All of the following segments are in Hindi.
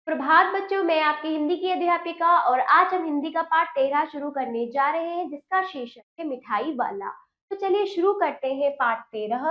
प्रभात बच्चों, मैं आपकी हिंदी की अध्यापिका और आज हम हिंदी का पाठ 13 शुरू करने जा रहे हैं जिसका शीर्षक है मिठाई वाला। तो चलिए शुरू करते हैं पाठ 13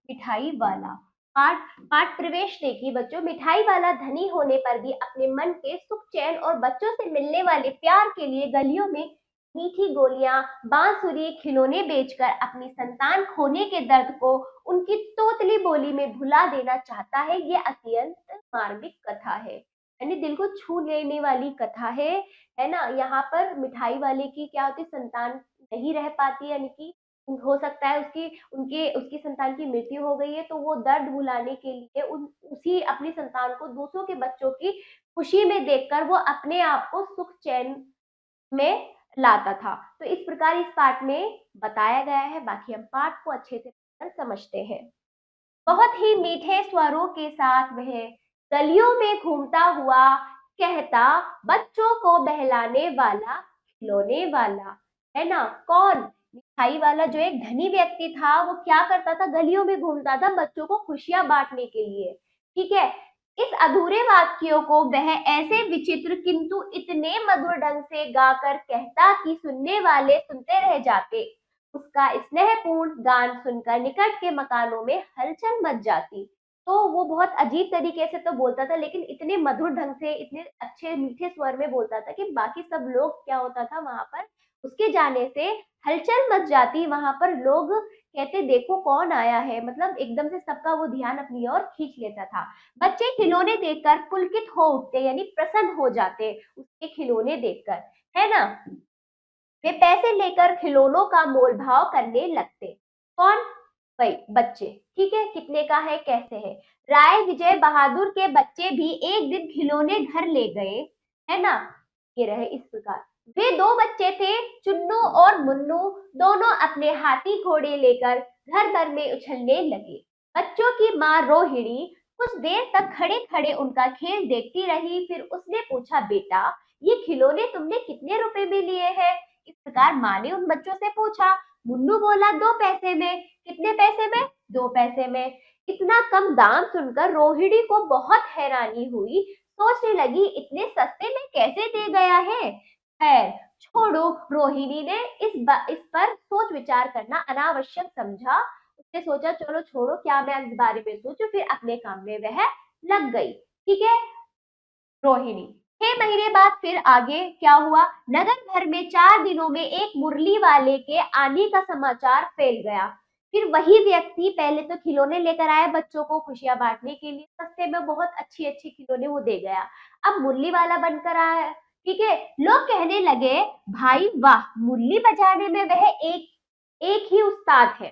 मिठाई वाला। पाठ पाठ प्रवेश देखिए बच्चों। मिठाई वाला धनी होने पर भी अपने मन के सुख चैन और बच्चों से मिलने वाले प्यार के लिए गलियों में मीठी गोलियां, बांसुरी, खिलौने बेचकर अपनी संतान खोने के दर्द को उनकी तोतली बोली में भुला देना चाहता है। ये अत्यंत मार्मिक कथा है, यानी दिल को छू लेने वाली कथा है ना। यहाँ पर मिठाई वाले की क्या होती, संतान नहीं रह पाती, यानी कि हो सकता है उसकी संतान की मृत्यु हो गई है, तो वो दर्द भुलाने के लिए उसी अपनी संतान को दूसरों के बच्चों की खुशी में देखकर वो अपने आप को सुख चैन में लाता था। तो इस प्रकार इस पाठ में बताया गया है। बाकी हम पाठ को अच्छे से समझते हैं। बहुत ही मीठे स्वरों के साथ वह गलियों में घूमता हुआ कहता, बच्चों को बहलाने वाला, खिलौने वाला। है ना। कौन? मिठाई वाला जो एक धनी व्यक्ति था, वो क्या करता था, गलियों में घूमता था बच्चों को खुशियां बांटने के लिए। ठीक है। इस अधूरे वाक्यों को वह ऐसे विचित्र किंतु इतने मधुर ढंग से गाकर कहता कि सुनने वाले सुनते रह जाते। उसका स्नेहपूर्ण गान सुनकर निकट के मकानों में हलचल मच जाती। तो वो बहुत अजीब तरीके से तो बोलता था, लेकिन इतने मधुर ढंग से, इतने अच्छे मीठे स्वर में बोलता था कि बाकी सब लोग, क्या होता था वहां पर, उसके जाने से हलचल मच जाती। वहां पर लोग कहते, देखो कौन आया है, मतलब एकदम से सबका वो ध्यान अपनी ओर खींच लेता था। बच्चे खिलौने देखकर पुलकित हो उठते, यानी प्रसन्न हो जाते उसके खिलौने देखकर। है ना। वे पैसे लेकर खिलौनों का मोल भाव करने लगते। कौन? वही बच्चे। ठीक है, कितने का है, कैसे है। राय विजय बहादुर के बच्चे भी एक दिन खिलौने घर ले गए। है ना। ये रहे इस प्रकार। वे दो बच्चे थे, चुन्नू और मुन्नू। दोनों अपने हाथी घोड़े लेकर घर भर में उछलने लगे। बच्चों की माँ रोहिणी कुछ देर तक खड़े खड़े उनका खेल देखती रही। फिर उसने पूछा, बेटा, ये खिलौने तुमने कितने रुपए में लिए हैं? इस प्रकार माँ ने उन बच्चों से पूछा। मुन्नू बोला, 2 पैसे में। कितने पैसे में? 2 पैसे में। इतना कम दाम सुनकर रोहिणी को बहुत हैरानी हुई। सोचने लगी, इतने सस्ते में कैसे दे गया है। खैर छोड़ो, रोहिणी ने इस पर सोच विचार करना अनावश्यक समझा। उसने सोचा, चलो छोड़ो, क्या मैं इस बारे में सोचूं। फिर अपने काम में वह लग गई। ठीक है। रोहिणी 6 महीने बाद फिर आगे क्या हुआ। नगर भर में 4 दिनों में एक मुरली वाले के आने का समाचार फैल गया। फिर वही व्यक्ति पहले तो खिलौने लेकर आया बच्चों को खुशियां बांटने के लिए, सस्ते में बहुत अच्छी अच्छी खिलौने वो दे गया। अब मुरली वाला बनकर आया। ठीक है। लोग कहने लगे, भाई वाह, मुरली बजाने में वह एक एक ही उस्ताद है।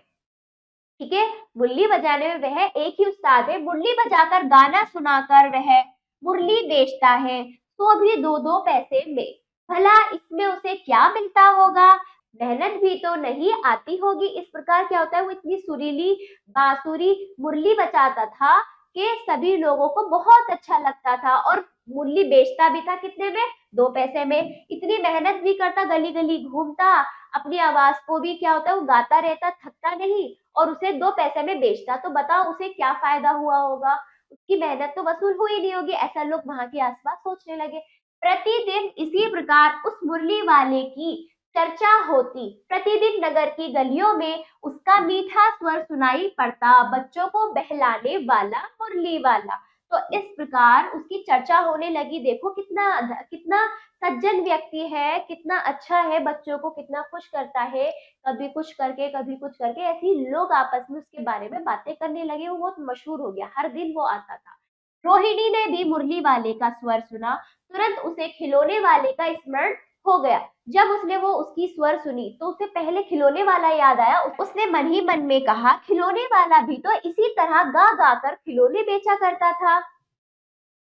ठीक है। मुरली बजाने में वह एक ही उस्ताद है। मुरली बजाकर गाना सुनाकर वह मुरली बेचता है, तो भी 2-2 पैसे में। भला इसमें उसे क्या मिलता होगा? मेहनत भी तो नहीं आती होगी। इस प्रकार क्या होता है, वो इतनी सुरीली बांसुरी मुरली बजाता था कि सभी लोगों को बहुत अच्छा लगता था, और मुरली बेचता भी था कितने में? 2 पैसे में। इतनी मेहनत भी करता, गली गली घूमता, अपनी आवाज को भी क्या होता है, वो गाता रहता, थकता नहीं, और उसे 2 पैसे में बेचता। तो बताओ उसे क्या फायदा हुआ होगा। उसकी मेहनत तो वसूल हुई नहीं होगी, ऐसा लोग वहां के आसपास सोचने लगे। प्रतिदिन इसी प्रकार उस मुरली वाले की चर्चा होती। प्रतिदिन नगर की गलियों में उसका मीठा स्वर सुनाई पड़ता, बच्चों को बहलाने वाला मुरली वाला। तो इस प्रकार उसकी चर्चा होने लगी। देखो कितना कितना सज्जन व्यक्ति है, कितना अच्छा है, बच्चों को कितना खुश करता है। कभी कुछ करके, कभी कुछ करके, ऐसे ही लोग आपस में उसके बारे में बातें करने लगे। वो बहुत मशहूर हो गया, हर दिन वो आता था। रोहिणी ने भी मुरली वाले का स्वर सुना। तुरंत उसे खिलौने वाले का स्मरण हो गया। जब उसने वो उसकी स्वर सुनी तो उसे पहले खिलौने वाला याद आया। उसने मन ही मन में कहा, खिलौने वाला भी तो इसी तरह गा गा कर खिलौने बेचा करता था।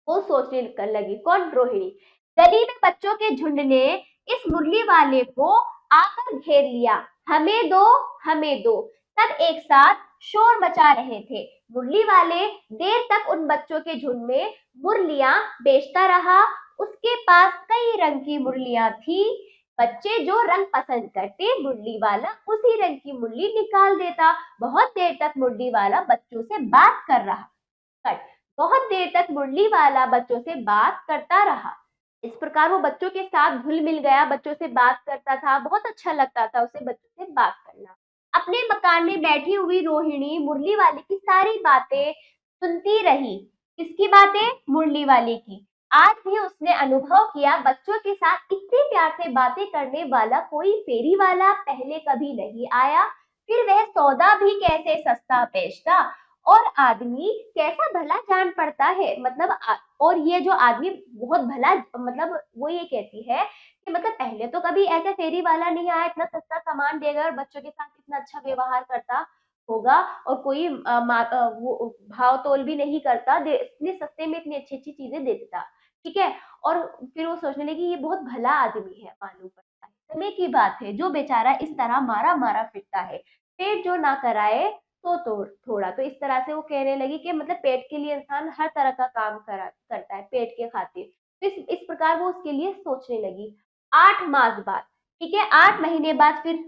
वो सोचने कर लगी। कौन? रोहिणी। गली में बच्चों के झुंड ने इस मुरली वाले को आकर घेर लिया। हमें दो, हमें दो। सब एक साथ शोर मचा रहे थे। मुरली वाले देर तक उन बच्चों के झुंड में मुरलियां बेचता रहा। उसके पास कई रंग की मुरलियां थी। बच्चे जो रंग पसंद करते, मुरली वाला उसी रंग की मुरली निकाल देता। बहुत देर तक मुरली वाला बच्चों से बात कर रहा। बहुत देर तक मुरली वाला बच्चों से बात करता रहा। इस प्रकार वो बच्चों के साथ घुल मिल गया, बच्चों से बात करता था, बहुत अच्छा लगता था उसे बच्चों से बात करना। अपने मकान में बैठी हुई रोहिणी मुरली वाले की सारी बातें सुनती रही। किसकी बातें? मुरली वाले की। आज भी उसने अनुभव किया बच्चों के साथ इतने प्यार से बातें करने वाला कोई फेरी वाला पहले कभी नहीं आया। फिर वह सौदा भी कैसे सस्ता बेचता और आदमी कैसा भला जान पड़ता है। मतलब और ये जो आदमी बहुत भला, मतलब वो ये कहती है कि मतलब पहले तो कभी ऐसा फेरी वाला नहीं आया, इतना सस्ता सामान देगा और बच्चों के साथ इतना अच्छा व्यवहार करता होगा और कोई वो भाव तोल भी नहीं करता, इतने सस्ते में इतनी अच्छी अच्छी चीजें दे देता। ठीक है। और फिर वो सोचने लगी ये बहुत भला आदमी है, मालूम पड़ता है। समय की बात है जो बेचारा इस तरह मारा मारा फिरता है, पेट जो ना कराए तो थोड़ा। तो इस तरह से वो कहने लगी कि मतलब पेट के लिए इंसान हर तरह का काम करता है पेट के खातिर। तो इस प्रकार वो उसके लिए सोचने लगी। 8 मास बाद, ठीक है, 8 महीने बाद फिर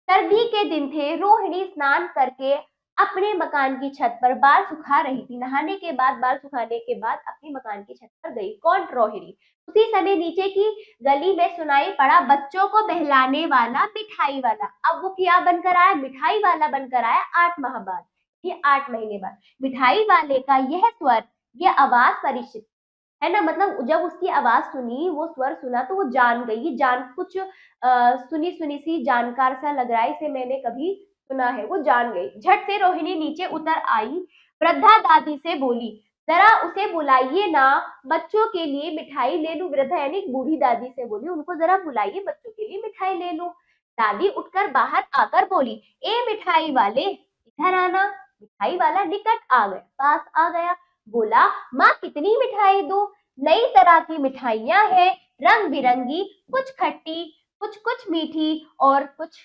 सर्दी के दिन थे। रोहिणी स्नान करके अपने मकान की छत पर बाल सुखा रही थी। नहाने के बाद, बाल सुखाने के बाद अपने मकान की छत पर गई। कौन? रोहिणी। उसी समय नीचे की गली में सुनाई पड़ा बच्चों को बहलाने वाला मिठाई वाला। अब वो क्या बनकर आया? मिठाई वाला बनकर आया 8 माह बाद, ये 8 महीने बाद। मिठाई वाले का यह स्वर, यह आवाज परिचित है ना। मतलब जब उसकी आवाज सुनी, वो स्वर सुना तो वो जान गई। जान कुछ सुनी सुनी सी जानकार सा लग रहा है, इसे मैंने कभी सुना है। वो जान गई। झट से रोहिणी नीचे उतर आई, वृद्धा दादी से बोली, जरा उसे बुलाइए ना, बच्चों के लिए मिठाई ले लूं। वृद्धा यानी बूढ़ी दादी से बोली, उनको जरा बुलाइए, बच्चों के लिए मिठाई ले लूं। दादी उठकर बाहर आकर बोली, ए मिठाई वाले, इधर आना। मिठाई वाला निकट आ गया, पास आ गया। बोला, माँ कितनी मिठाई दूं? नई तरह की मिठाइयां हैं, रंग बिरंगी, कुछ खट्टी, कुछ कुछ मीठी और कुछ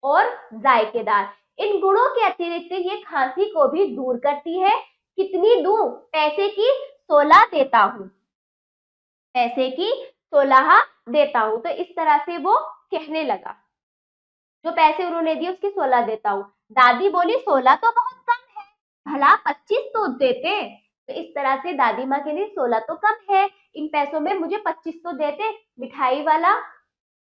और जायकेदार। इन गुणों के अतिरिक्त ये खांसी को भी दूर करती है। कितनी दूं? पैसे की 16 देता हूँ, पैसे की 16 देता हूँ। तो इस तरह से वो कहने लगा। जो पैसे उन्होंने दिए उसके 16 देता हूँ। दादी बोली, 16 तो बहुत कम है, भला 25 तो देते। तो इस तरह से दादी माँ के लिए 16 तो कम है, इन पैसों में मुझे 25 तो देते। मिठाई वाला,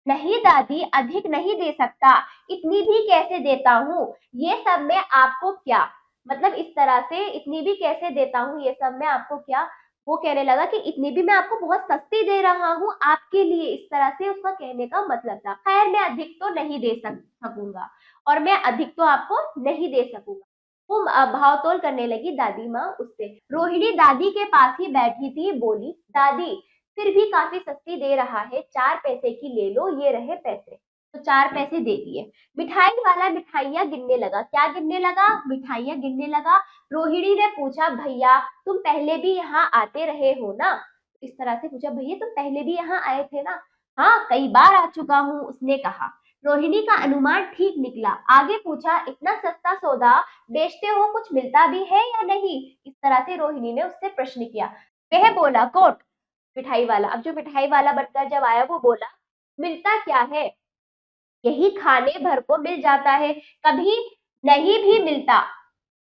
नहीं दादी, अधिक नहीं दे सकता, इतनी भी कैसे देता हूँ, ये सब मैं आपको क्या। मतलब इस तरह से इतनी भी कैसे देता हूँ, ये सब मैं आपको क्या। वो कहने लगा कि इतनी भी मैं आपको बहुत सस्ती दे रहा हूँ आपके लिए। इस तरह से उसका कहने का मतलब था। खैर मैं अधिक तो नहीं दे सकूंगा और मैं अधिक तो आपको नहीं दे सकूंगा। वो भाव तोल करने लगी दादी माँ उससे। रोहिणी दादी के पास ही बैठी थी, बोली, दादी फिर भी काफी सस्ती दे रहा है, 4 पैसे की ले लो, ये रहे पैसे। तो 4 पैसे दे दिए। मिठाई वाला मिठाइयां गिनने लगा। क्या गिनने लगा? मिठाइयां गिनने लगा। रोहिणी ने पूछा, भैया तुम पहले भी यहाँ आते रहे हो ना? इस तरह से पूछा, भैया तुम पहले भी यहाँ आए थे ना? हाँ, कई बार आ चुका हूँ, उसने कहा। रोहिणी का अनुमान ठीक निकला। आगे पूछा, इतना सस्ता सौदा बेचते हो, कुछ मिलता भी है या नहीं? इस तरह से रोहिणी ने उससे प्रश्न किया। वह बोला, कोट मिठाई वाला। अब जो मिठाई वाला बनकर जब आया वो बोला, मिलता क्या है, यही खाने भर को मिल जाता है, कभी नहीं भी मिलता।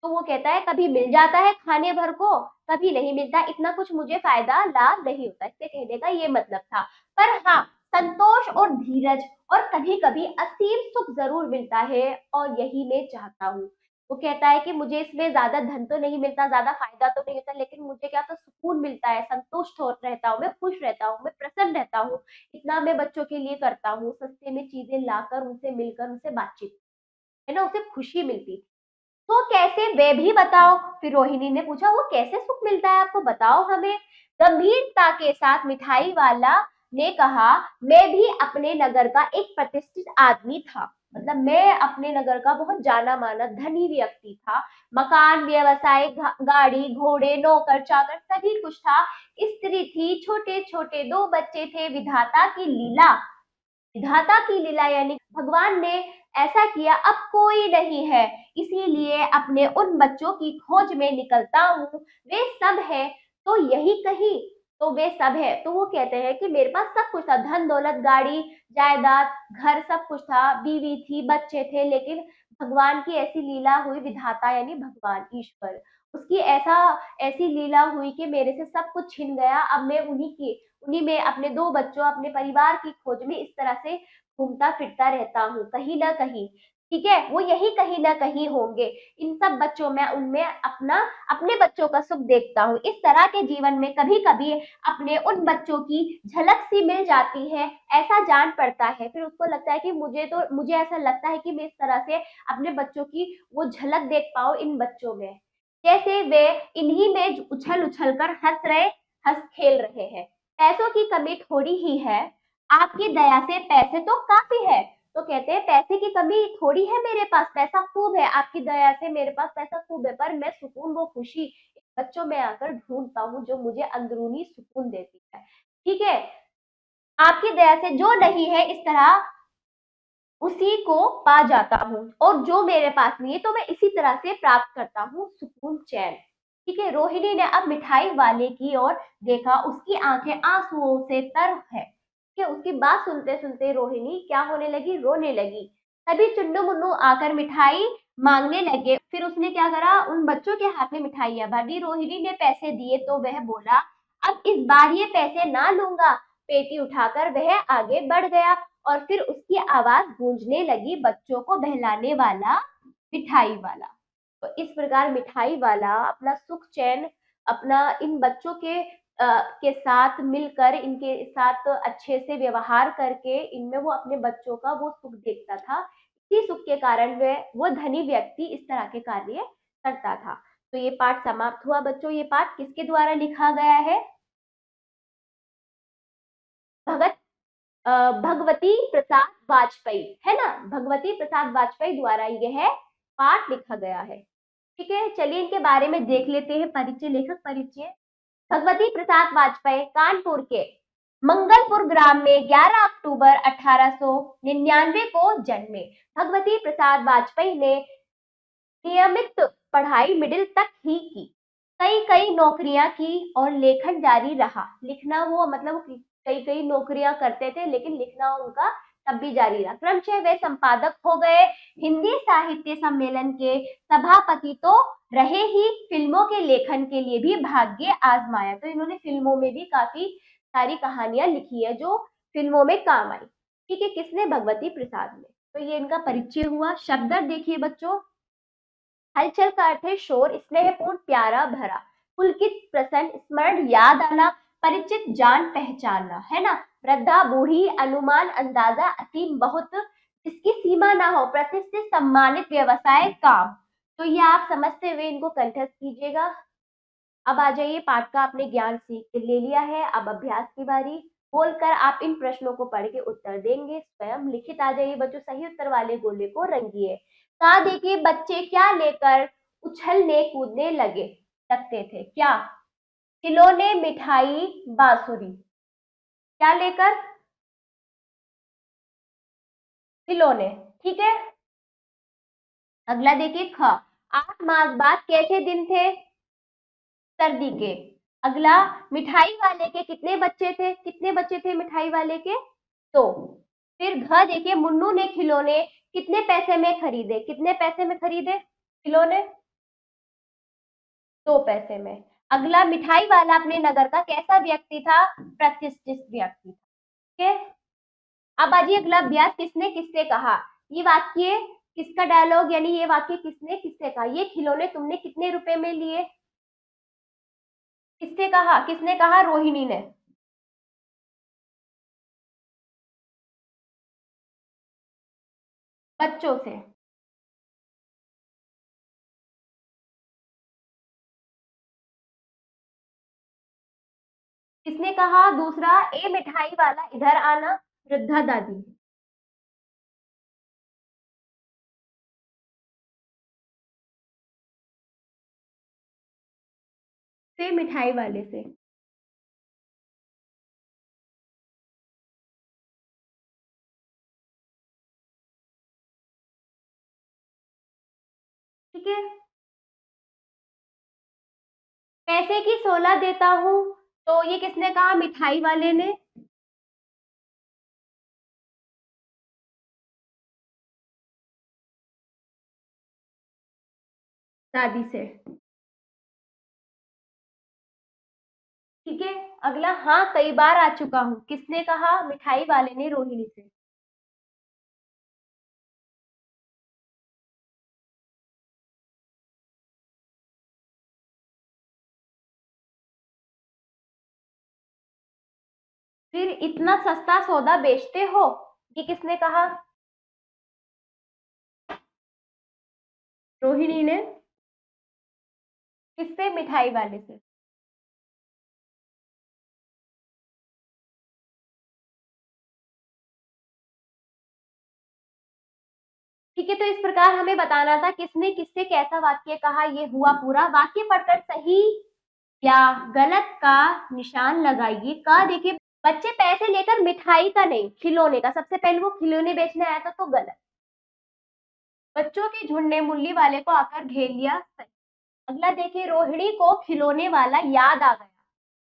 तो वो कहता है कभी मिल जाता है खाने भर को, कभी नहीं मिलता, इतना कुछ मुझे फायदा लाभ नहीं होता। इससे कहने का ये मतलब था। पर हाँ, संतोष और धीरज और कभी कभी असीम सुख जरूर मिलता है और यही मैं चाहता हूँ। वो कहता है कि मुझे इसमें ज्यादा धन तो नहीं मिलता, ज्यादा फायदा तो नहीं होता, लेकिन मुझे क्या तो सुकून मिलता है, संतुष्ट हो रहता हूँ, मैं खुश रहता हूँ, मैं प्रसन्न रहता हूँ। इतना मैं बच्चों के लिए करता हूँ, सस्ते में चीजें लाकर उनसे मिलकर उनसे बातचीत, है ना, उसे खुशी मिलती। तो कैसे, वे भी बताओ। फिर रोहिणी ने पूछा, वो कैसे सुख मिलता है आपको, बताओ हमें। गंभीरता के साथ मिठाई वाला ने कहा, मैं भी अपने नगर का एक प्रतिष्ठित आदमी था। मतलब मैं अपने नगर का बहुत जाना माना धनी व्यक्ति था। मकान, व्यवसाय, गाड़ी, घोड़े, नौकर चाकर सभी कुछ था। स्त्री थी, छोटे छोटे 2 बच्चे थे। विधाता की लीला, विधाता की लीला यानी भगवान ने ऐसा किया, अब कोई नहीं है, इसीलिए अपने उन बच्चों की खोज में निकलता हूँ। वे सब है तो यही कहीं, तो वे सब है। तो वो कहते हैं कि मेरे पास सब कुछ था, धन दौलत, गाड़ी, जायदाद, घर, सब कुछ था, बीवी थी, बच्चे थे, लेकिन भगवान की ऐसी लीला हुई, विधाता यानी भगवान ईश्वर, उसकी ऐसा ऐसी लीला हुई कि मेरे से सब कुछ छिन गया। अब मैं उन्हीं में अपने 2 बच्चों, अपने परिवार की खोज में इस तरह से घूमता-फिरता रहता हूँ, कहीं न कहीं। ठीक है? वो यही कहीं न कहीं होंगे। इन सब बच्चों में उनमें अपने बच्चों का सुख देखता हूँ। इस तरह के जीवन में कभी-कभी अपने उन बच्चों की झलक-सी मिल जाती है, ऐसा जान पड़ता है। फिर उसको लगता है कि मुझे ऐसा लगता है कि मैं इस तरह से अपने बच्चों की वो झलक देख पाऊँ इन बच्चों में। जैसे वे इन्हीं में उछल-उछल कर हँस खेल रहे हैं। पैसों की कमी थोड़ी ही है, आपकी दया से पैसे तो काफ़ी है। तो कहते हैं पैसे की कमी थोड़ी है मेरे पास, पैसा खूब है, आपकी दया से मेरे पास पैसा खूब है, पर मैं सुकून वो खुशी बच्चों में आकर ढूँढता हूँ जो मुझे अंदरूनी सुकून देती है। ठीक है? आपकी दया से जो नहीं है इस तरह उसी को पा जाता हूँ और जो मेरे पास नहीं है तो मैं इसी तरह से प्राप्त करता हूँ सुकून चैन। ठीक है, रोहिणी ने अब मिठाई वाले की ओर देखा, उसकी आंखें आंसुओं से तर है। ठीक है, उसकी बात सुनते सुनते रोहिणी क्या होने लगी, रोने लगी। तभी चुन्नू मुन्नू आकर मिठाई मांगने लगे। फिर उसने क्या करा, उन बच्चों के हाथ में मिठाइयां भरी। रोहिणी ने पैसे दिए तो वह बोला, अब इस बार ये पैसे ना लूंगा। पेटी उठाकर वह आगे बढ़ गया और फिर उसकी आवाज गूंजने लगी, बच्चों को बहलाने वाला मिठाई वाला। तो इस प्रकार मिठाई वाला अपना सुख चैन अपना इन बच्चों के साथ मिलकर इनके साथ अच्छे से व्यवहार करके इनमें वो अपने बच्चों का वो सुख देखता था। इसी सुख के कारण वह वो धनी व्यक्ति इस तरह के कार्य करता था। तो ये पाठ समाप्त हुआ बच्चों। ये पाठ किसके द्वारा लिखा गया है? भगत भगवती प्रसाद वाजपेयी, है ना? भगवती प्रसाद वाजपेयी द्वारा यह पाठ लिखा गया है। ठीक है, चलिए इनके बारे में देख लेते हैं। परिचय, लेखक परिचय। भगवती प्रसाद वाजपेयी कानपुर के मंगलपुर ग्राम में 11 अक्टूबर 1899 को जन्मे। भगवती प्रसाद वाजपेयी ने नियमित पढ़ाई मिडिल तक ही की, कई कई नौकरियां की और लेखन जारी रहा। लिखना वो मतलब कई कई नौकरियां करते थे लेकिन लिखना उनका तब भी जारी रहा। क्रमशः वे संपादक हो गए, हिंदी साहित्य सम्मेलन के सभापति तो रहे ही, फिल्मों के लेखन के लिए भी भाग्य आजमाया। तो इन्होंने फिल्मों में भी काफी सारी कहानियां लिखी है जो फिल्मों में काम आई। ठीक है, किसने? भगवती प्रसाद ने। तो ये इनका परिचय हुआ। शब्द देखिए बच्चों। हलचल का अर्थ है शोर, स्नेहपूर्ण, प्यारा भरा, पुलकित, प्रसन्न, स्मरण, याद आना, परिचित, जान पहचानना, है ना? वृद्धा, बूढ़ी, अनुमान, अंदाजा, असीम, बहुत, जिसकी सीमा ना हो, प्रतिष्ठित, सम्मानित, व्यवसाय, काम। तो ये आप समझते हुए इनको कंठस्थ कीजिएगा। अब आ जाइए, पाठ का आपने ज्ञान सीख ले लिया है, अब अभ्यास की बारी। बोलकर आप इन प्रश्नों को पढ़ के उत्तर देंगे स्वयं। लिखित आ जाइए बच्चों, सही उत्तर वाले गोले को रंगिए। कहा देखिए, बच्चे क्या लेकर उछलने कूदने लगते थे? क्या? खिलौने, मिठाई, बांसुरी। क्या लेकर? खिलौने। ठीक है, अगला देखिए ख। 8 मास बाद कैसे दिन थे? सर्दी के। अगला, मिठाई वाले के कितने बच्चे थे? कितने बच्चे थे मिठाई वाले के? 2। फिर घ देखिए, मुन्नू ने खिलौने कितने पैसे में खरीदे? कितने पैसे में खरीदे खिलौने? 2 पैसे में। अगला, मिठाई वाला अपने नगर का कैसा व्यक्ति था? प्रतिष्ठित व्यक्ति। ठीक है, अब आजिए अगला अभ्यास। किसने किससे कहा? ये वाक्य किसका डायलॉग, यानी ये वाक्य किसने किससे कहा? ये खिलौने तुमने कितने रुपए में लिए? किससे कहा? किसने कहा? रोहिणी ने। बच्चों से। किसने कहा दूसरा? ए मिठाई वाला इधर आना, वृद्धा दादी से, मिठाई वाले से। ठीक है, पैसे की 16 देता हूँ, तो ये किसने कहा? मिठाई वाले ने। दादी से। ठीक है। अगला, हाँ कई बार आ चुका हूँ, किसने कहा? मिठाई वाले ने रोहिणी से। फिर इतना सस्ता सौदा बेचते हो, ये किसने कहा? रोहिणी ने। किससे? मिठाई वाले से। ठीक है, तो इस प्रकार हमें बताना था किसने किससे कैसा वाक्य कहा, ये हुआ पूरा। वाक्य पढ़कर सही या गलत का निशान लगाइए। का देखिए, बच्चे पैसे लेकर मिठाई का नहीं, खिलौने का, सबसे पहले वो खिलौने बेचने आया था तो गलत। बच्चों के झुंड ने मुरली वाले को आकर घेर लिया, सही। अगला देखिए, रोहिणी को खिलौने वाला याद आ गया,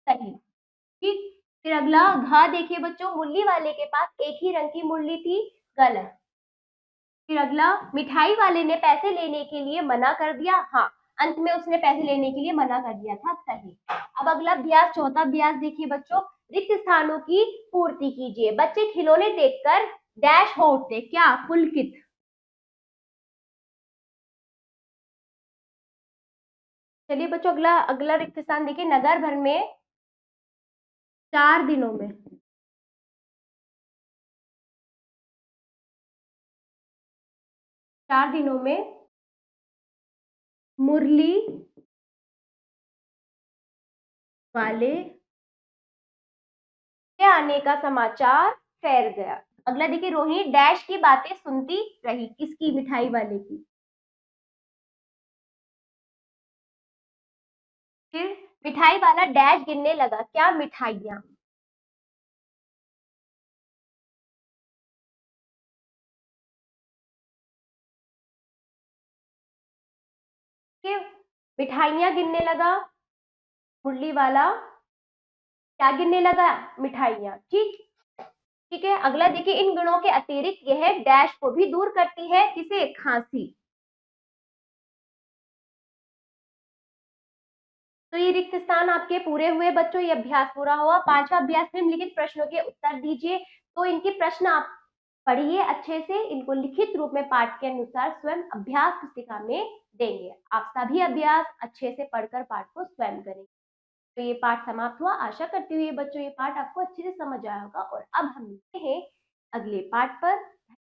सही। ठीक। फिर अगला घ देखिए बच्चों, मुरली वाले के पास एक ही रंग की मुरली थी, गलत। फिर अगला, मिठाई वाले ने पैसे लेने के लिए मना कर दिया, हाँ। अंत में उसने पैसे लेने के लिए मना कर दिया था, सही। अब अगला अभ्यास, चौथा अभ्यास देखिए बच्चों, रिक्त स्थानों की पूर्ति कीजिए। बच्चे खिलौने देखकर डैश हो उठते, क्या? पुलकित। चलिए बच्चों, अगला अगला रिक्त स्थान देखिए, नगर भर में 4 दिनों में, 4 दिनों में मुरली वाले के आने का समाचार फैल गया। अगला देखिए, रोहिणी डैश की बातें सुनती रही, किसकी? मिठाई वाले की। फिर मिठाई वाला डैश गिनने लगा, क्या? मिठाइयाँ। फिर मिठाइयाँ गिनने लगा, मुरली वाला क्या गिनने लगा? मिठाइयाँ, ठीक। ठीक है, अगला देखिए, इन गुणों के अतिरिक्त यह डैश को भी दूर करती है, किसे? खांसी। तो ये रिक्त स्थान आपके पूरे हुए बच्चों, ये अभ्यास पूरा हुआ। पांचवा अभ्यास, निम्नलिखित प्रश्नों के उत्तर दीजिए। तो इनके प्रश्न आप पढ़िए अच्छे से, इनको लिखित रूप में पाठ के अनुसार स्वयं अभ्यास पुस्तिका में देंगे। आप सभी अभ्यास अच्छे से पढ़कर पाठ को स्वयं करेंगे। तो ये पाठ समाप्त हुआ। आशा करती हूँ ये बच्चों, ये पाठ आपको अच्छे से समझ आया होगा। और अब हम मिलते हैं अगले पाठ पर।